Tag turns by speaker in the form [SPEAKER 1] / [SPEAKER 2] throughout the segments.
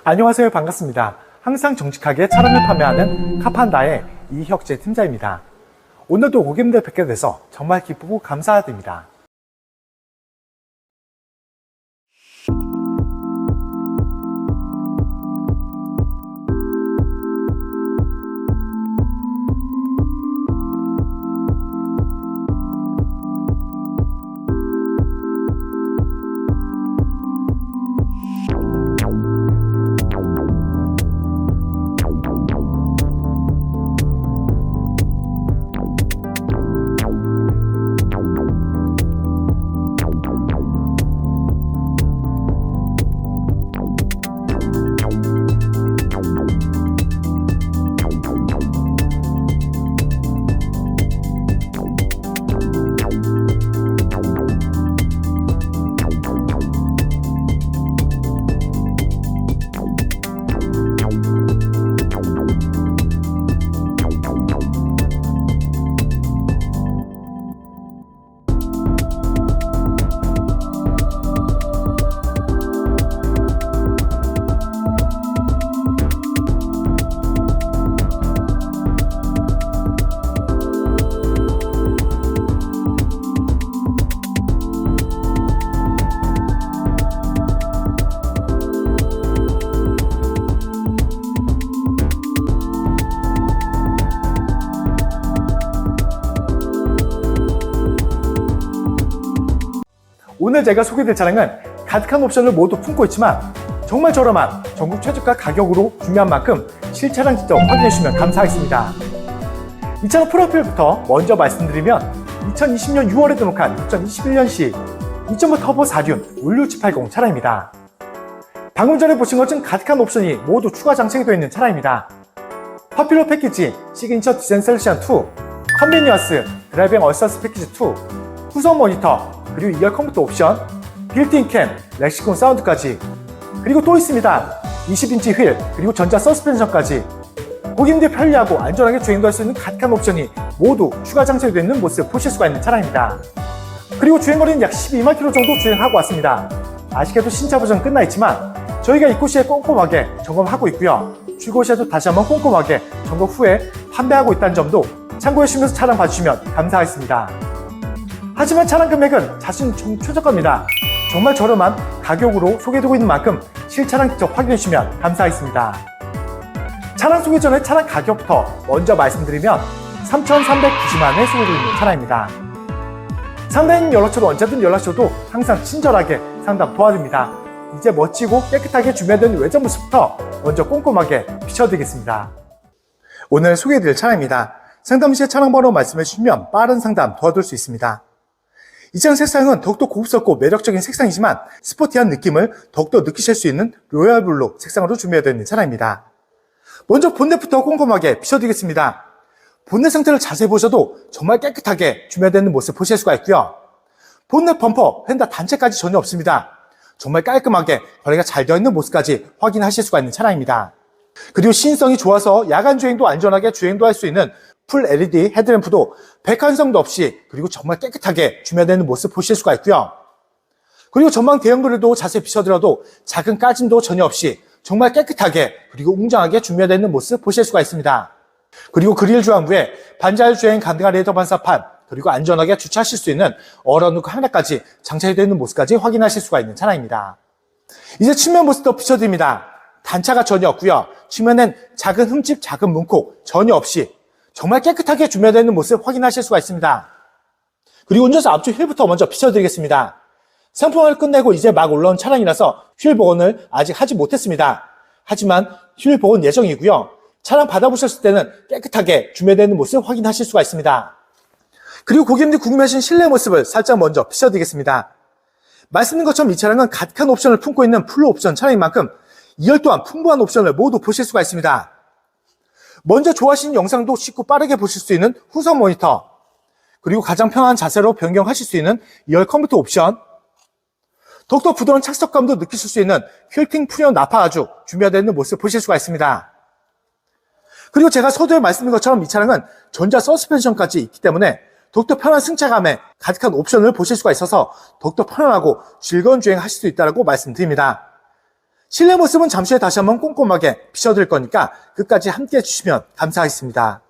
[SPEAKER 1] 안녕하세요. 반갑습니다. 항상 정직하게 차량을 판매하는 카판다의 이혁재 팀장입니다. 오늘도 고객님들 뵙게 돼서 정말 기쁘고 감사드립니다. 오늘 제가 소개드릴 차량은 가득한 옵션을 모두 품고 있지만 정말 저렴한 전국 최저가 가격으로 준비한 만큼 실차량 직접 확인해 주시면 감사하겠습니다. 이 차량 프로필부터 먼저 말씀드리면 2020년 6월에 등록한 2021년식 2.5 터보 4륜 올류780 차량입니다. 방금 전에 보신 것은 가득한 옵션이 모두 추가 장착이 되어 있는 차량입니다. 파퓰러 패키지 시그니처 디자인 셀렉션 2, 컨비니언스 드라이빙 어시스턴스 패키지 2, 후속 모니터, 그리고 2열 컴퓨터 옵션, 빌트인 캠, 렉시콘 사운드까지, 그리고 또 있습니다. 20인치 휠, 그리고 전자 서스펜션까지 고객님들 편리하고 안전하게 주행도 할 수 있는 가득한 옵션이 모두 추가 장착되어 있는 모습 보실 수가 있는 차량입니다. 그리고 주행거리는 약 12만 km 정도 주행하고 왔습니다. 아쉽게도 신차 버전 끝나 있지만 저희가 입고 시에 꼼꼼하게 점검하고 있고요. 출고 시에도 다시 한번 꼼꼼하게 점검 후에 판매하고 있다는 점도 참고해 주시면서 차량 봐주시면 감사하겠습니다. 하지만 차량 금액은 자신 최저가입니다. 정말 저렴한 가격으로 소개되고 있는 만큼 실차량 직접 확인해 주시면 감사하겠습니다. 차량 소개 전에 차량 가격부터 먼저 말씀드리면 3,390만 원에 소개되고 있는 차량입니다. 상담인 연락처로 언제든 연락 주셔도 항상 친절하게 상담 도와드립니다. 이제 멋지고 깨끗하게 준비된 외장 모습부터 먼저 꼼꼼하게 비춰드리겠습니다. 오늘 소개해드릴 차량입니다. 상담 시에 차량 번호 말씀해 주시면 빠른 상담 도와드릴 수 있습니다. 이 차량 색상은 더욱더 고급스럽고 매력적인 색상이지만 스포티한 느낌을 더욱더 느끼실 수 있는 로얄블루 색상으로 준비되어 있는 차량입니다. 먼저 본넷부터 꼼꼼하게 비춰드리겠습니다. 본넷 상태를 자세히 보셔도 정말 깨끗하게 준비되어 있는 모습 보실 수가 있고요. 본넷 범퍼, 휀다 단체까지 전혀 없습니다. 정말 깔끔하게 관리가 잘 되어 있는 모습까지 확인하실 수가 있는 차량입니다. 그리고 시인성이 좋아서 야간 주행도 안전하게 주행도 할 수 있는 풀 LED 헤드램프도 백한성도 없이 그리고 정말 깨끗하게 준비되는 모습 보실 수가 있고요. 그리고 전방 대형 그릴도 자세히 비춰드려도 작은 까짐도 전혀 없이 정말 깨끗하게 그리고 웅장하게 준비되는 모습 보실 수가 있습니다. 그리고 그릴 조항부에 반자율 주행 가능한 레이더 반사판, 그리고 안전하게 주차하실 수 있는 얼어누크 하나까지 장착이 되어 있는 모습까지 확인하실 수가 있는 차량입니다. 이제 측면 모습도 비춰드립니다. 단차가 전혀 없고요. 측면엔 작은 흠집, 작은 문콕 전혀 없이 정말 깨끗하게 준비되어 있는 모습 확인하실 수가 있습니다. 그리고 운전석 앞쪽 휠부터 먼저 비춰드리겠습니다. 상품화를 끝내고 이제 막 올라온 차량이라서 휠 복원을 아직 하지 못했습니다. 하지만 휠 복원 예정이고요. 차량 받아보셨을 때는 깨끗하게 준비되어 있는 모습 확인하실 수가 있습니다. 그리고 고객님들이 궁금해하신 실내 모습을 살짝 먼저 비춰드리겠습니다. 말씀드린 것처럼 이 차량은 가득한 옵션을 품고 있는 풀로 옵션 차량인 만큼 2열 또한 풍부한 옵션을 모두 보실 수가 있습니다. 먼저 좋아하시는 영상도 쉽고 빠르게 보실 수 있는 후속 모니터, 그리고 가장 편한 자세로 변경하실 수 있는 2열 컴퓨터 옵션, 더욱더 부드러운 착석감도 느끼실 수 있는 퀼팅 프리온 나파 가죽 준비되어 있는 모습 보실 수가 있습니다. 그리고 제가 서두에 말씀드린 것처럼 이 차량은 전자 서스펜션까지 있기 때문에 더욱더 편한 승차감에 가득한 옵션을 보실 수가 있어서 더욱더 편안하고 즐거운 주행하실 수 있다고 말씀드립니다. 실내 모습은 잠시 후에 다시 한번 꼼꼼하게 비춰드릴 거니까 끝까지 함께 해주시면 감사하겠습니다.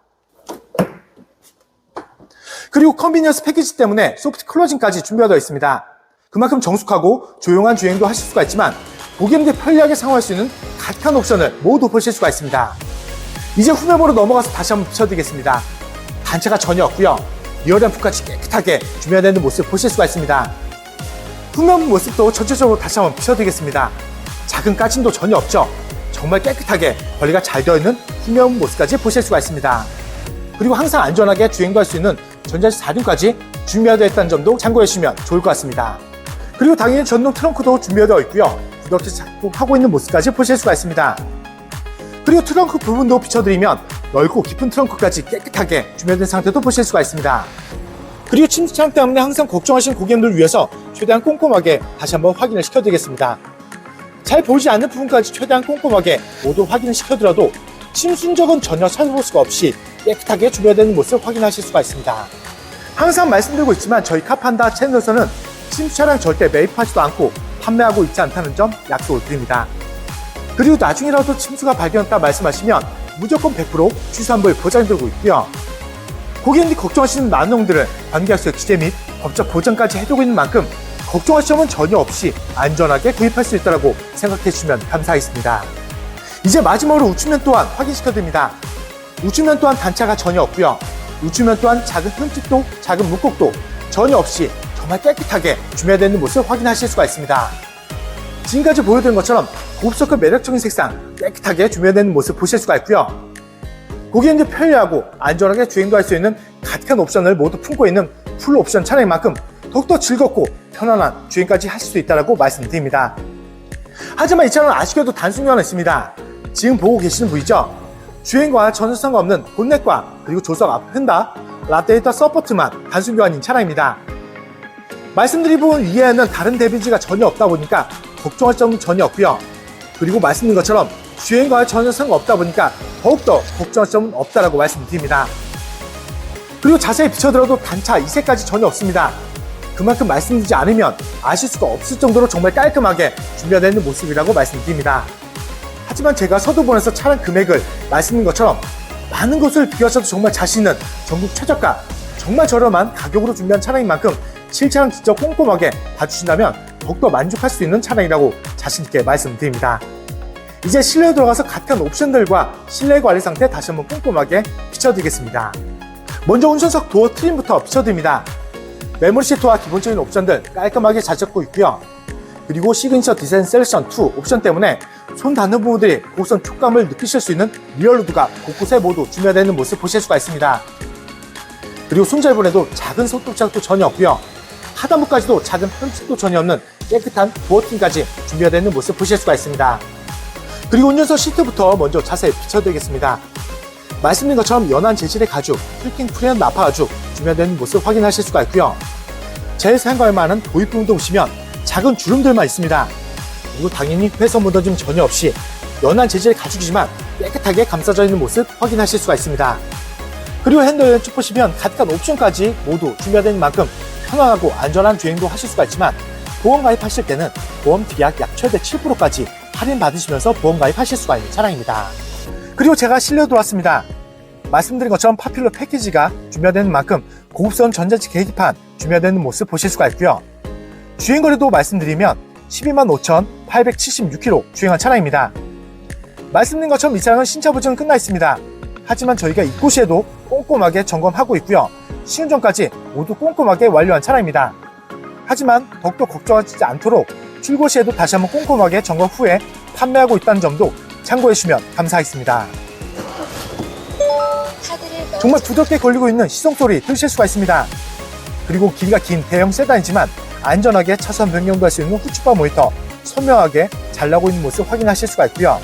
[SPEAKER 1] 그리고 컨비니언스 패키지 때문에 소프트 클로징까지 준비가 되어 있습니다. 그만큼 정숙하고 조용한 주행도 하실 수가 있지만 고객님들 편리하게 사용할 수 있는 가득한 옵션을 모두 보실 수가 있습니다. 이제 후면부로 넘어가서 다시 한번 비춰드리겠습니다. 단차가 전혀 없고요. 리어램프까지 깨끗하게 준비되어 있는 모습 보실 수가 있습니다. 후면 모습도 전체적으로 다시 한번 비춰드리겠습니다. 작은 까짐도 전혀 없죠. 정말 깨끗하게 관리가 잘 되어 있는 후면 모습까지 보실 수가 있습니다. 그리고 항상 안전하게 주행도 할 수 있는 전자식 4륜까지 준비가 되어 있다는 점도 참고해 주시면 좋을 것 같습니다. 그리고 당연히 전동 트렁크도 준비가 되어 있고요. 부드럽게 작동하고 있는 모습까지 보실 수가 있습니다. 그리고 트렁크 부분도 비춰드리면 넓고 깊은 트렁크까지 깨끗하게 준비된 상태도 보실 수가 있습니다. 그리고 침수창 때문에 항상 걱정하시는 고객님들을 위해서 최대한 꼼꼼하게 다시 한번 확인을 시켜드리겠습니다. 잘 보이지 않는 부분까지 최대한 꼼꼼하게 모두 확인을 시켜드려도 침수 흔적은 전혀 찾아볼 수가 없이 깨끗하게 준비되는 모습을 확인하실 수가 있습니다. 항상 말씀드리고 있지만 저희 카판다 채널에서는 침수 차량 절대 매입하지도 않고 판매하고 있지 않다는 점 약속을 드립니다. 그리고 나중이라도 침수가 발견했다 말씀하시면 무조건 100% 취소환불 보장해드리고 있고요. 고객님들이 걱정하시는 많은 내용들을 관계약서의 기재 및 법적 보장까지 해두고 있는 만큼 걱정하실 점은 전혀 없이 안전하게 구입할 수 있다고 생각해 주시면 감사하겠습니다. 이제 마지막으로 우측면 또한 확인시켜드립니다. 우측면 또한 단차가 전혀 없고요. 우측면 또한 작은 흠집도 작은 물곡도 전혀 없이 정말 깨끗하게 준비되어 있는 모습을 확인하실 수가 있습니다. 지금까지 보여드린 것처럼 고급스럽고 매력적인 색상 깨끗하게 준비되어 있는 모습 보실 수가 있고요. 고객님들 편리하고 안전하게 주행도 할 수 있는 가득한 옵션을 모두 품고 있는 풀 옵션 차량인 만큼 더욱더 즐겁고 편안한 주행까지 하실 수 있다고 말씀드립니다. 하지만 이 차량은 아쉽게도 단순히 하나 있습니다. 지금 보고 계시는 부위죠? 주행과 전혀 상관없는 본넷과 그리고 조석 앞 휀다, 라디에이터 서포트만 단순 교환인 차량입니다. 말씀드린 부분 위에는 다른 데미지가 전혀 없다 보니까 걱정할 점은 전혀 없고요. 그리고 말씀드린 것처럼 주행과 전혀 상관없다 보니까 더욱더 걱정할 점은 없다라고 말씀드립니다. 그리고 자세히 비춰들어도 단차 2세까지 전혀 없습니다. 그만큼 말씀드리지 않으면 아실 수가 없을 정도로 정말 깔끔하게 준비되어 있는 모습이라고 말씀드립니다. 하지만 제가 서두번에서 차량 금액을 말씀드린 것처럼 많은 것을 비교하셔도 정말 자신 있는 전국 최저가 정말 저렴한 가격으로 준비한 차량인 만큼 실차량 직접 꼼꼼하게 봐주신다면 더욱더 만족할 수 있는 차량이라고 자신있게 말씀드립니다. 이제 실내에 들어가서 가득한 옵션들과 실내 관리 상태 다시 한번 꼼꼼하게 비춰드리겠습니다. 먼저 운전석 도어 트림부터 비춰드립니다. 메모리 시트와 기본적인 옵션들 깔끔하게 잘 잡고 있고요. 그리고 시그니처 디자인 셀렉션 2 옵션 때문에 손 닿는 부분들이 고급선 촉감을 느끼실 수 있는 리얼루드가 곳곳에 모두 준비되어 있는 모습 보실 수가 있습니다. 그리고 손잡이본에도 작은 손톱자국도 전혀 없고요. 하단부까지도 작은 편집도 전혀 없는 깨끗한 부어팅까지 준비되어 있는 모습 보실 수가 있습니다. 그리고 운전석 시트부터 먼저 자세히 비춰드리겠습니다. 말씀드린 것처럼 연한 재질의 가죽, 필킹 프리한 나파 가죽 준비되어 있는 모습 확인하실 수가 있고요. 제일 사용할 만한 도입 부분도 보시면 작은 주름들만 있습니다. 그리고 당연히 훼손 묻어짐 전혀 없이 연한 재질의 가죽이지만 깨끗하게 감싸져 있는 모습 확인하실 수가 있습니다. 그리고 핸들 쭉 보시면 가득한 옵션까지 모두 준비되어 있는 만큼 편안하고 안전한 주행도 하실 수가 있지만 보험 가입하실 때는 보험 특약 약 최대 7%까지 할인 받으시면서 보험 가입하실 수가 있는 차량입니다. 그리고 제가 실내로 들어왔습니다. 말씀드린 것처럼 파퓰러 패키지가 준비되는 만큼 고급스러운 전자식 계기판 준비되는 모습 보실 수가 있고요. 주행거리도 말씀드리면 125,876km 주행한 차량입니다. 말씀드린 것처럼 이 차량은 신차 보증은 끝나 있습니다. 하지만 저희가 입고 시에도 꼼꼼하게 점검하고 있고요. 시운전까지 모두 꼼꼼하게 완료한 차량입니다. 하지만 더욱더 걱정하지 않도록 출고 시에도 다시 한번 꼼꼼하게 점검 후에 판매하고 있다는 점도 참고해 주시면 감사하겠습니다. 정말 부드럽게 걸리고 있는 시동소리 들으실 수가 있습니다. 그리고 길이가 긴 대형 세단이지만 안전하게 차선 변경도 할 수 있는 후측방 모니터 선명하게 잘 나오고 있는 모습 확인하실 수가 있고요.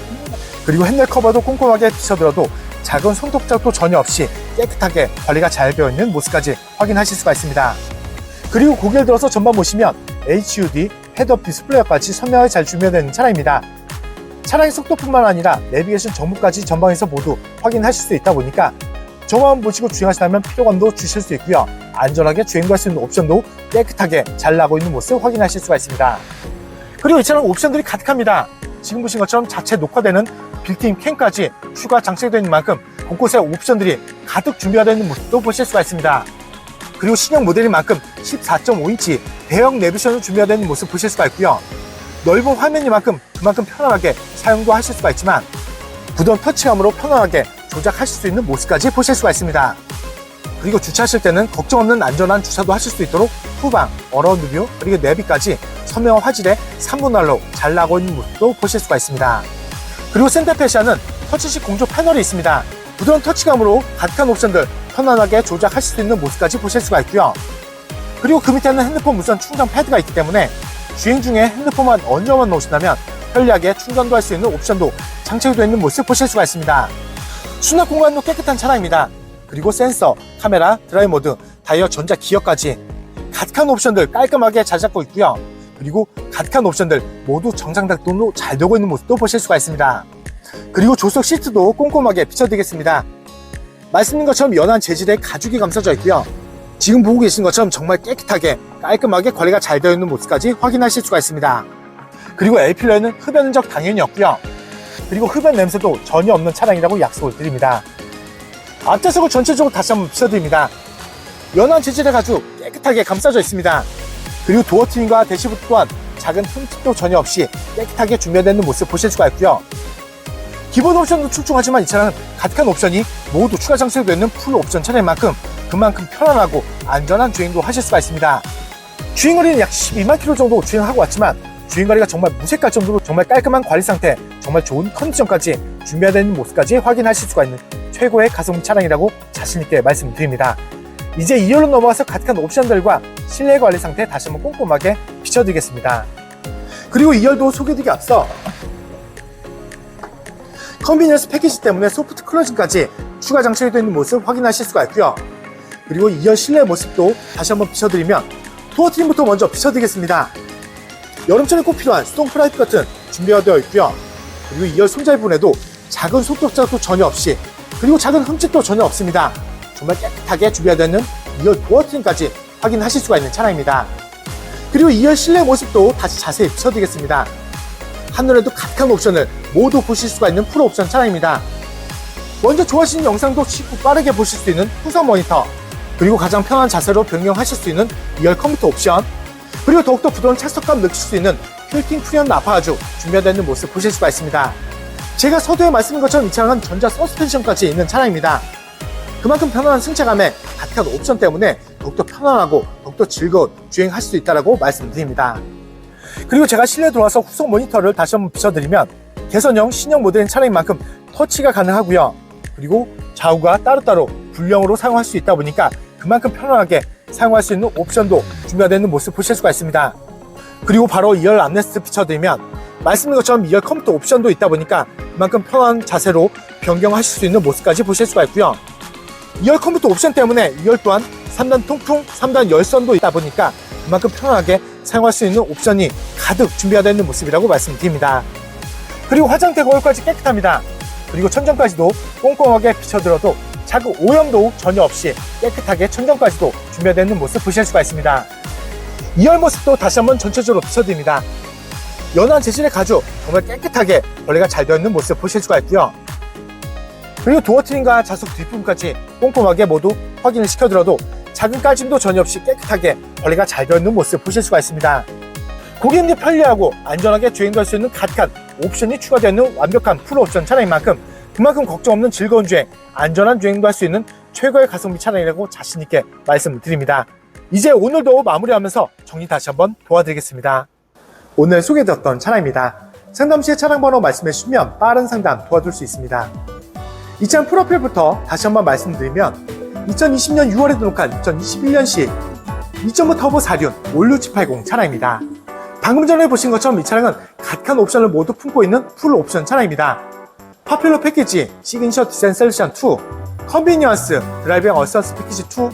[SPEAKER 1] 그리고 핸들 커버도 꼼꼼하게 비춰들어도 작은 손톱자국도 전혀 없이 깨끗하게 관리가 잘 되어 있는 모습까지 확인하실 수가 있습니다. 그리고 고개를 들어서 전방 보시면 HUD 헤드업 디스플레이까지 선명하게 잘 준비되어 있는 차량입니다. 차량의 속도뿐만 아니라 내비게이션 정보까지 전방에서 모두 확인하실 수 있다 보니까 저만 보시고 주행하시다면 피로감도 주실 수 있고요. 안전하게 주행도 할 수 있는 옵션도 깨끗하게 잘 나고 있는 모습 확인하실 수가 있습니다. 그리고 이 차량 옵션들이 가득합니다. 지금 보신 것처럼 자체 녹화되는 빌트인 캠까지 추가 장착되어 있는 만큼 곳곳에 옵션들이 가득 준비가 되어 있는 모습도 보실 수가 있습니다. 그리고 신형 모델인 만큼 14.5인치 대형 내비전을 준비가 되어 있는 모습 보실 수가 있고요. 넓은 화면인 만큼 그만큼 편안하게 사용도 하실 수가 있지만 부드러운 터치감으로 편안하게 조작하실 수 있는 모습까지 보실 수가 있습니다. 그리고 주차하실 때는 걱정 없는 안전한 주차도 하실 수 있도록 후방, 어라운드 뷰, 그리고 내비까지 선명한 화질의 3분할로 잘 나오고 있는 모습도 보실 수가 있습니다. 그리고 센터페시아는 터치식 공조 패널이 있습니다. 부드러운 터치감으로 가득한 옵션들 편안하게 조작하실 수 있는 모습까지 보실 수가 있고요. 그리고 그 밑에는 핸드폰 무선 충전 패드가 있기 때문에 주행 중에 핸드폰만 얹어만 놓으신다면 편리하게 충전도 할 수 있는 옵션도 장착이 되어 있는 모습 보실 수가 있습니다. 수납 공간도 깨끗한 차량입니다. 그리고 센서, 카메라, 드라이브 모드, 다이어 전자 기어까지 가득한 옵션들 깔끔하게 잘 잡고 있고요. 그리고 가득한 옵션들 모두 정상 작동도 잘 되고 있는 모습도 보실 수가 있습니다. 그리고 조수석 시트도 꼼꼼하게 비춰드리겠습니다. 말씀드린 것처럼 연한 재질의 가죽이 감싸져 있고요. 지금 보고 계신 것처럼 정말 깨끗하게 깔끔하게 관리가 잘 되어 있는 모습까지 확인하실 수가 있습니다. 그리고 A필러에는 흡연 흔적 당연히 없고요. 그리고 흡연 냄새도 전혀 없는 차량이라고 약속을 드립니다. 앞좌석을 전체적으로 다시 한번 비춰드립니다. 연한 재질의 가죽 깨끗하게 감싸져 있습니다. 그리고 도어 트림과 대시보드 또한 작은 흠집도 전혀 없이 깨끗하게 준비되어 있는 모습 보실 수가 있고요. 기본 옵션도 출중하지만 이 차량은 가득한 옵션이 모두 추가 장착되어 있는 풀 옵션 차량인 만큼 그만큼 편안하고 안전한 주행도 하실 수가 있습니다. 주행거리는 약 12만 km 정도 주행하고 왔지만 주행거리가 정말 무색할 정도로 정말 깔끔한 관리 상태, 정말 좋은 컨디션까지 준비되어 있는 모습까지 확인하실 수가 있는 최고의 가성비 차량이라고 자신있게 말씀드립니다. 이제 2열로 넘어가서 가득한 옵션들과 실내 관리 상태 다시 한번 꼼꼼하게 비춰드리겠습니다. 그리고 2열도 소개드리기 앞서 컨비니언스 패키지 때문에 소프트 클로징까지 추가 장착이 되어 있는 모습 확인하실 수가 있고요. 그리고 2열 실내 모습도 다시 한번 비춰드리면 도어 트림부터 먼저 비춰드리겠습니다. 여름철에 꼭 필요한 수동 프라이트 커튼 준비가 되어 있고요. 그리고 2열 손잡이 부분에도 작은 손톱자국도 전혀 없이 그리고 작은 흠집도 전혀 없습니다. 정말 깨끗하게 준비가 되어 있는 2열 도어 트림까지 확인하실 수가 있는 차량입니다. 그리고 2열 실내 모습도 다시 자세히 비춰드리겠습니다. 한눈에도 가득한 옵션을 모두 보실 수가 있는 풀 옵션 차량입니다. 먼저 좋아하시는 영상도 쉽고 빠르게 보실 수 있는 후성 모니터, 그리고 가장 편한 자세로 변경하실 수 있는 2열 컴퓨터 옵션, 그리고 더욱더 부드러운 착석감 느낄 수 있는 퀼팅 프리언 나파가죽 준비되어 있는 모습 보실 수가 있습니다. 제가 서두에 말씀드린 것처럼 이 차량은 전자 서스펜션까지 있는 차량입니다. 그만큼 편안한 승차감에 가득한 옵션 때문에 더욱더 편안하고 더욱더 즐거운 주행하실 수 있다고 말씀드립니다. 그리고 제가 실내 들어와서 후속 모니터를 다시 한번 비춰드리면 개선형 신형 모델인 차량인 만큼 터치가 가능하고요. 그리고 좌우가 따로따로 분량으로 사용할 수 있다 보니까 그만큼 편안하게 사용할 수 있는 옵션도 준비가 되어 있는 모습 보실 수가 있습니다. 그리고 바로 2열 암레스트 비춰드리면 말씀드린 것처럼 2열 컴퓨터 옵션도 있다 보니까 그만큼 편한 자세로 변경하실 수 있는 모습까지 보실 수가 있고요. 2열 컴퓨터 옵션 때문에 2열 또한 3단 통풍, 3단 열선도 있다 보니까 그만큼 편안하게 사용할 수 있는 옵션이 가득 준비가 되어 있는 모습이라고 말씀드립니다. 그리고 화장대 거울까지 깨끗합니다. 그리고 천정까지도 꼼꼼하게 비춰들어도 작은 오염도 전혀 없이 깨끗하게 천정까지도 준비가 되어 있는 모습 보실 수가 있습니다. 2열 모습도 다시 한번 전체적으로 비춰드립니다. 연한 재질의 가죽 정말 깨끗하게 관리가 잘 되어 있는 모습 보실 수가 있고요. 그리고 도어 트림과 좌석 뒷부분까지 꼼꼼하게 모두 확인을 시켜드려도 작은 까짐도 전혀 없이 깨끗하게 관리가 잘 되어 있는 모습 보실 수가 있습니다. 고객님들 편리하고 안전하게 주행도 할 수 있는 가득한 옵션이 추가되어 있는 완벽한 풀 옵션 차량인 만큼 그만큼 걱정 없는 즐거운 주행, 안전한 주행도 할 수 있는 최고의 가성비 차량이라고 자신있게 말씀드립니다. 이제 오늘도 마무리하면서 정리 다시 한번 도와드리겠습니다. 오늘 소개해드렸던 차량입니다. 상담 시에 차량 번호 말씀해 주시면 빠른 상담 도와줄 수 있습니다. 이 차량 프로필부터 다시 한번 말씀드리면 2020년 6월에 등록한 2021년식 2.5 터보 4륜 올류 G80 차량입니다. 방금 전에 보신 것처럼 이 차량은 가득한 옵션을 모두 품고 있는 풀 옵션 차량입니다. 파퓰러 패키지, 시그니처 디자인 셀렉션 2, 컨비니언스, 드라이빙 어시스턴스 패키지 2,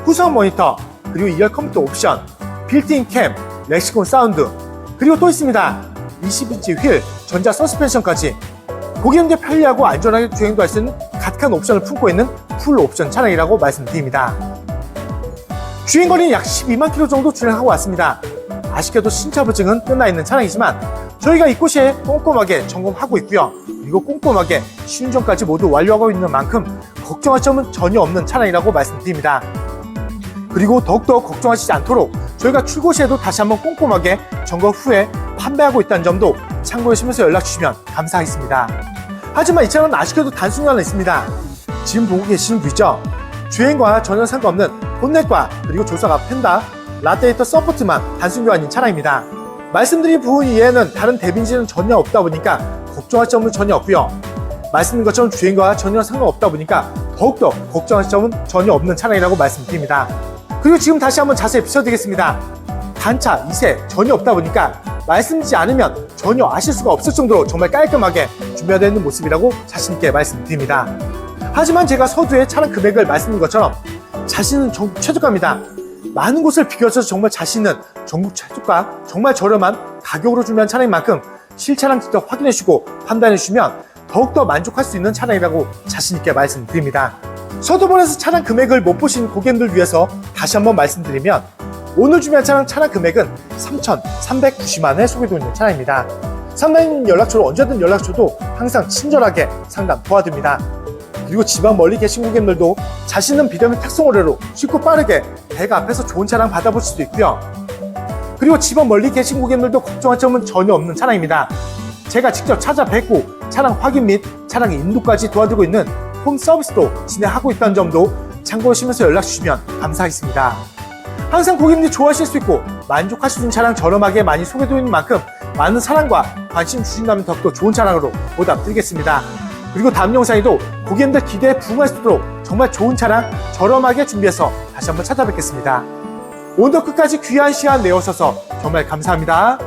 [SPEAKER 1] 후성 모니터, 그리고 2열 컴퓨터 옵션, 빌트인 캠, 렉시콘 사운드, 그리고 또 있습니다. 20인치 휠, 전자 서스펜션까지 고객님들 편리하고 안전하게 주행도 할 수 있는 가득한 옵션을 품고 있는 풀 옵션 차량이라고 말씀드립니다. 주행거리는 약 12만 km 정도 주행하고 왔습니다. 아쉽게도 신차 보증은 끝나 있는 차량이지만 저희가 이곳에 꼼꼼하게 점검하고 있고요. 그리고 꼼꼼하게 시운전까지 모두 완료하고 있는 만큼 걱정할 점은 전혀 없는 차량이라고 말씀드립니다. 그리고 더욱더 걱정하시지 않도록 저희가 출고 시에도 다시 한번 꼼꼼하게 점검 후에 판매하고 있다는 점도 참고해 주시면서 연락 주시면 감사하겠습니다. 하지만 이 차량은 아쉽게도 단순 하나 있습니다. 지금 보고 계시는 부위죠? 주행과 전혀 상관없는 본넷과 그리고 조수석 펜다, 라디에이터 서포트만 단순 교환인 차량입니다. 말씀드린 부분 이외에는 다른 대비인지는 전혀 없다 보니까 걱정할 점은 전혀 없고요. 말씀드린 것처럼 주행과 전혀 상관없다 보니까 더욱더 걱정할 점은 전혀 없는 차량이라고 말씀드립니다. 그리고 지금 다시 한번 자세히 비춰드리겠습니다. 단차, 이세 전혀 없다 보니까 말씀드리지 않으면 전혀 아실 수가 없을 정도로 정말 깔끔하게 준비되어 있는 모습이라고 자신있게 말씀드립니다. 하지만 제가 서두에 차량 금액을 말씀드린 것처럼 자신은 전국 최저가입니다. 많은 곳을 비교해서 정말 자신은 전국 최저가 정말 저렴한 가격으로 준비한 차량인 만큼 실차량 직접 확인해 주시고 판단해 주시면 더욱더 만족할 수 있는 차량이라고 자신있게 말씀드립니다. 서두번에서 차량 금액을 못 보신 고객님들 위해서 다시 한번 말씀드리면 오늘 준비한 차량 금액은 3,390만 원에 소개되어 있는 차량입니다. 상담님 연락처로 언제든 연락 줘도 항상 친절하게 상담 도와드립니다. 그리고 지방 멀리 계신 고객님들도 자신은 비대면 탁송 거래로 쉽고 빠르게 배가 앞에서 좋은 차량 받아볼 수도 있고요. 그리고 지방 멀리 계신 고객님들도 걱정할 점은 전혀 없는 차량입니다. 제가 직접 찾아뵙고 차량 확인 및 차량 인도까지 도와드리고 있는 홈 서비스도 진행하고 있다는 점도 참고하시면서 연락 주시면 감사하겠습니다. 항상 고객님들이 좋아하실 수 있고 만족하실 수 있는 차량 저렴하게 많이 소개되어 있는 만큼 많은 사랑과 관심 주신다면 더욱더 좋은 차량으로 보답드리겠습니다. 그리고 다음 영상에도 고객님들 기대에 부응할 수 있도록 정말 좋은 차량 저렴하게 준비해서 다시 한번 찾아뵙겠습니다. 오늘도 끝까지 귀한 시간 내어주셔서 정말 감사합니다.